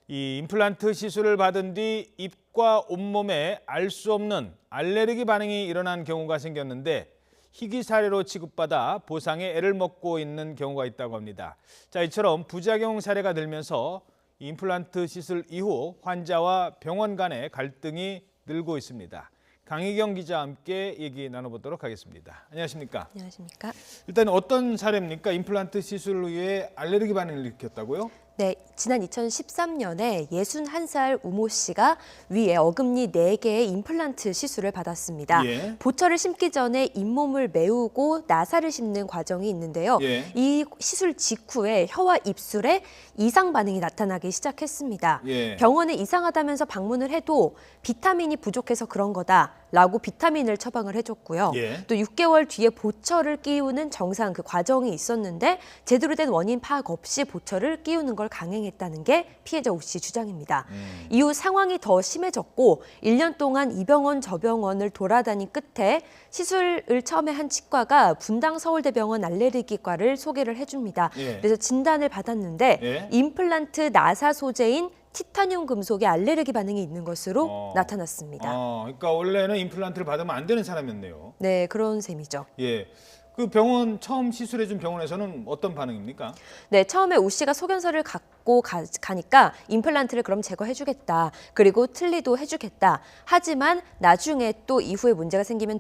이 임플란트 시술을 받은 뒤 입과 온몸에 알 수 없는 알레르기 반응이 일어난 경우가 생겼는데 희귀 사례로 취급받아 보상에 애를 먹고 있는 경우가 있다고 합니다. 자, 이처럼 부작용 사례가 늘면서 임플란트 시술 이후 환자와 병원 간의 갈등이 늘고 있습니다. 강희경 기자와 함께 얘기 나눠보도록 하겠습니다. 안녕하십니까? 안녕하십니까? 일단 어떤 사례입니까? 임플란트 시술 후에 알레르기 반응을 일으켰다고요? 네, 지난 2013년에 61살 우모 씨가 위에 어금니 4개의 임플란트 시술을 받았습니다. 예. 보철을 심기 전에 잇몸을 메우고 나사를 심는 과정이 있는데요. 예. 이 시술 직후에 혀와 입술에 이상 반응이 나타나기 시작했습니다. 예. 병원에 이상하다면서 방문을 해도 비타민이 부족해서 그런 거다라고 비타민을 처방을 해줬고요. 예. 또 6개월 뒤에 보철을 끼우는 정상 그 과정이 있었는데 제대로 된 원인 파악 없이 보철을 끼우는 걸 강행했다는 게 피해자 우 씨 주장입니다. 이후 상황이 더 심해졌고 1년 동안 이 병원 저 병원을 돌아다닌 끝에 시술을 처음에 한 치과가 분당 서울대병원 알레르기과를 소개를 해줍니다. 예. 그래서 진단을 받았는데 예. 임플란트 나사 소재인 티타늄 금속에 알레르기 반응이 있는 것으로 나타났습니다. 그러니까 원래는 임플란트를 받으면 안 되는 사람이었네요. 네, 그런 셈이죠. 예. 그 병원 처음 시술해준 병원에서는 어떤 반응입니까? 네, 처음에 우 씨가 소견서를 갖고 가니까 임플란트를 그럼 제거해주겠다. 그리고 틀리도 해주겠다. 하지만 나중에 또 이후에 문제가 생기면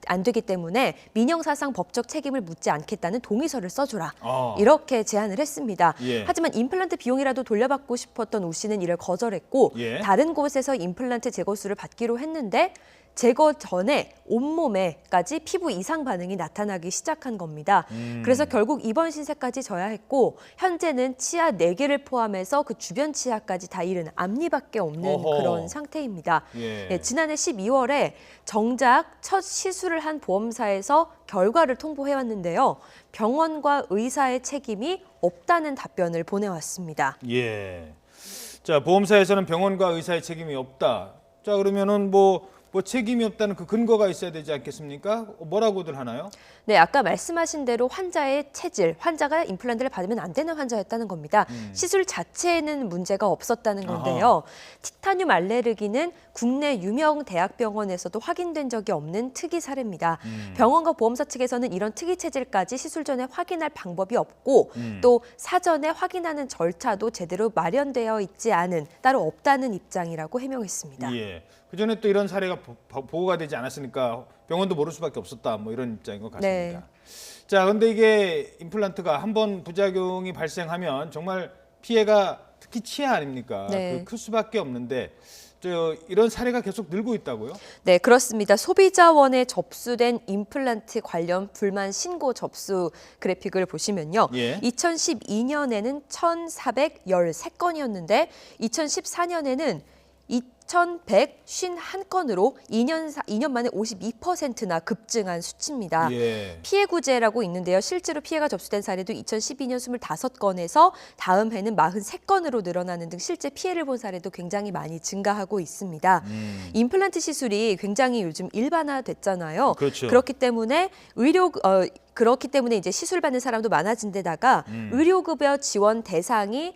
안 되기 때문에 민형사상 법적 책임을 묻지 않겠다는 동의서를 써줘라. 이렇게 제안을 했습니다. 예. 하지만 임플란트 비용이라도 돌려받고 싶었던 우 씨는 이를 거절했고 예. 다른 곳에서 임플란트 제거수를 받기로 했는데 제거 전에 온몸에까지 피부 이상 반응이 나타나기 시작한 겁니다. 그래서 결국 입원 신세까지 져야 했고 현재는 치아 4개를 포함해서 그 주변 치아까지 다 잃은 앞니밖에 없는 어허. 그런 상태입니다. 예. 네, 지난해 12월에 정작 첫 시술을 한 보험사에서 결과를 통보해왔는데요. 병원과 의사의 책임이 없다는 답변을 보내왔습니다. 예. 자, 보험사에서는 병원과 의사의 책임이 없다. 자, 그러면은 뭐 책임이 없다는 그 근거가 있어야 되지 않겠습니까? 뭐라고들 하나요? 네, 아까 말씀하신 대로 환자의 체질, 환자가 임플란트를 받으면 안 되는 환자였다는 겁니다. 시술 자체에는 문제가 없었다는 건데요. 티타늄 알레르기는 국내 유명 대학병원에서도 확인된 적이 없는 특이 사례입니다. 병원과 보험사 측에서는 이런 특이 체질까지 시술 전에 확인할 방법이 없고 또 사전에 확인하는 절차도 제대로 마련되어 있지 않은, 따로 없다는 입장이라고 해명했습니다. 예. 그 전에 또 이런 사례가 보고가 되지 않았으니까 병원도 모를 수밖에 없었다. 뭐 이런 입장인 것 같습니다. 네. 자, 그런데 이게 임플란트가 한번 부작용이 발생하면 정말 피해가 특히 치아 아닙니까? 네. 클 수밖에 없는데 이런 사례가 계속 늘고 있다고요? 네, 그렇습니다. 소비자원에 접수된 임플란트 관련 불만 신고 접수 그래픽을 보시면요. 예. 2012년에는 1,413건이었는데 2014년에는 2,151건으로 2년 만에 52%나 급증한 수치입니다. 예. 피해 구제라고 있는데요. 실제로 피해가 접수된 사례도 2012년 25건에서 다음 해는 43건으로 늘어나는 등 실제 피해를 본 사례도 굉장히 많이 증가하고 있습니다. 임플란트 시술이 굉장히 요즘 일반화됐잖아요. 그렇죠. 그렇기 때문에 이제 시술 받는 사람도 많아진 데다가 의료급여 지원 대상이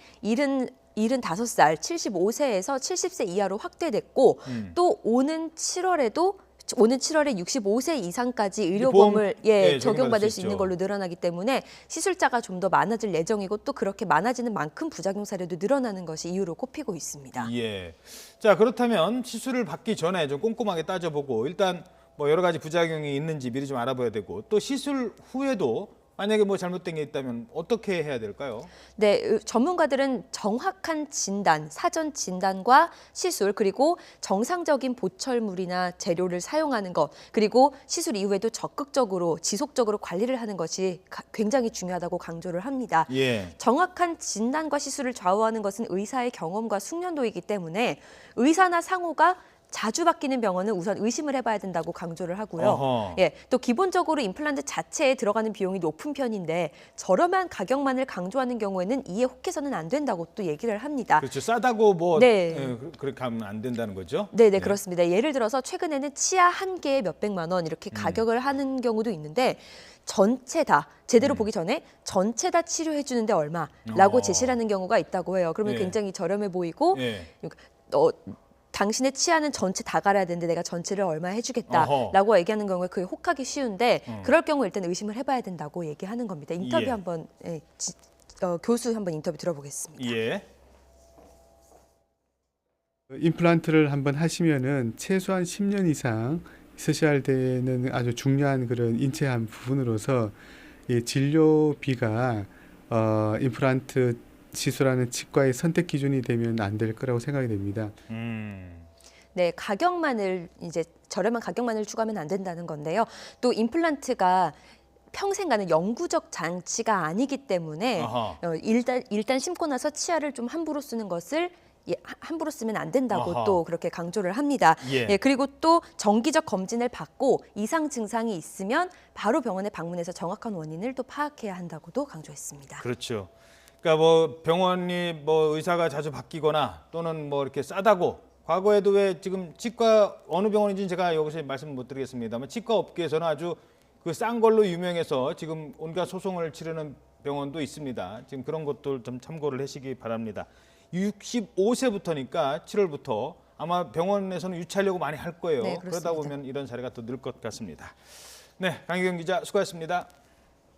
75살, 75세에서 70세 이하로 확대됐고 또 오는 7월에 65세 이상까지 의료보험을 적용받을 수 있는 걸로 늘어나기 때문에 시술자가 좀 더 많아질 예정이고 또 그렇게 많아지는 만큼 부작용 사례도 늘어나는 것이 이유로 꼽히고 있습니다. 예. 자, 그렇다면 시술을 받기 전에 좀 꼼꼼하게 따져보고 일단 뭐 여러 가지 부작용이 있는지 미리 좀 알아봐야 되고 또 시술 후에도 만약에 뭐 잘못된 게 있다면 어떻게 해야 될까요? 네, 전문가들은 정확한 진단, 사전 진단과 시술, 그리고 정상적인 보철물이나 재료를 사용하는 것, 그리고 시술 이후에도 적극적으로, 지속적으로 관리를 하는 것이 굉장히 중요하다고 강조를 합니다. 예. 정확한 진단과 시술을 좌우하는 것은 의사의 경험과 숙련도이기 때문에 의사나 상호가 자주 바뀌는 병원은 우선 의심을 해봐야 된다고 강조를 하고요. 어허. 예, 또 기본적으로 임플란트 자체에 들어가는 비용이 높은 편인데 저렴한 가격만을 강조하는 경우에는 이에 혹해서는 안 된다고 또 얘기를 합니다. 그렇죠. 싸다고 뭐 네. 그렇게 하면 안 된다는 거죠? 네, 그렇습니다. 예를 들어서 최근에는 치아 한 개에 몇백만 원 이렇게 가격을 하는 경우도 있는데 전체 다 제대로 보기 전에 전체 다 치료해 주는데 얼마라고 제시를 하는 경우가 있다고 해요. 그러면 예. 굉장히 저렴해 보이고 예. 당신의 치아는 전체 다 갈아야 되는데 내가 전체를 얼마 해주겠다라고 얘기하는 경우에 그게 혹하기 쉬운데 그럴 경우 일단 의심을 해봐야 된다고 얘기하는 겁니다. 인터뷰 예. 한번 교수 한번 인터뷰 들어보겠습니다. 예. 임플란트를 한번 하시면은 최소한 10년 이상 있으셔야 되는 아주 중요한 그런 인체 한 부분으로서 이 진료비가 임플란트 시술하는 치과의 선택 기준이 되면 안 될 거라고 생각이 됩니다. 네, 가격만을 이제 저렴한 가격만을 추구하면 안 된다는 건데요. 또 임플란트가 평생 가는 영구적 장치가 아니기 때문에 아하. 일단 심고 나서 치아를 좀 함부로 쓰는 것을 함부로 쓰면 안 된다고 아하. 또 그렇게 강조를 합니다. 예. 그리고 또 정기적 검진을 받고 이상 증상이 있으면 바로 병원에 방문해서 정확한 원인을 또 파악해야 한다고도 강조했습니다. 그렇죠. 그러니까 뭐 병원이 뭐 의사가 자주 바뀌거나 또는 뭐 이렇게 싸다고 과거에도 왜 지금 치과 어느 병원인지는 제가 여기서 말씀 못 드리겠습니다만 치과 업계에서는 아주 그 싼 걸로 유명해서 지금 온갖 소송을 치르는 병원도 있습니다. 지금 그런 것들 좀 참고를 하시기 바랍니다. 65세부터니까 7월부터 아마 병원에서는 유치하려고 많이 할 거예요. 네, 그러다 그렇습니다. 보면 이런 사례가 또 늘 것 같습니다. 네, 강희경 기자 수고하셨습니다.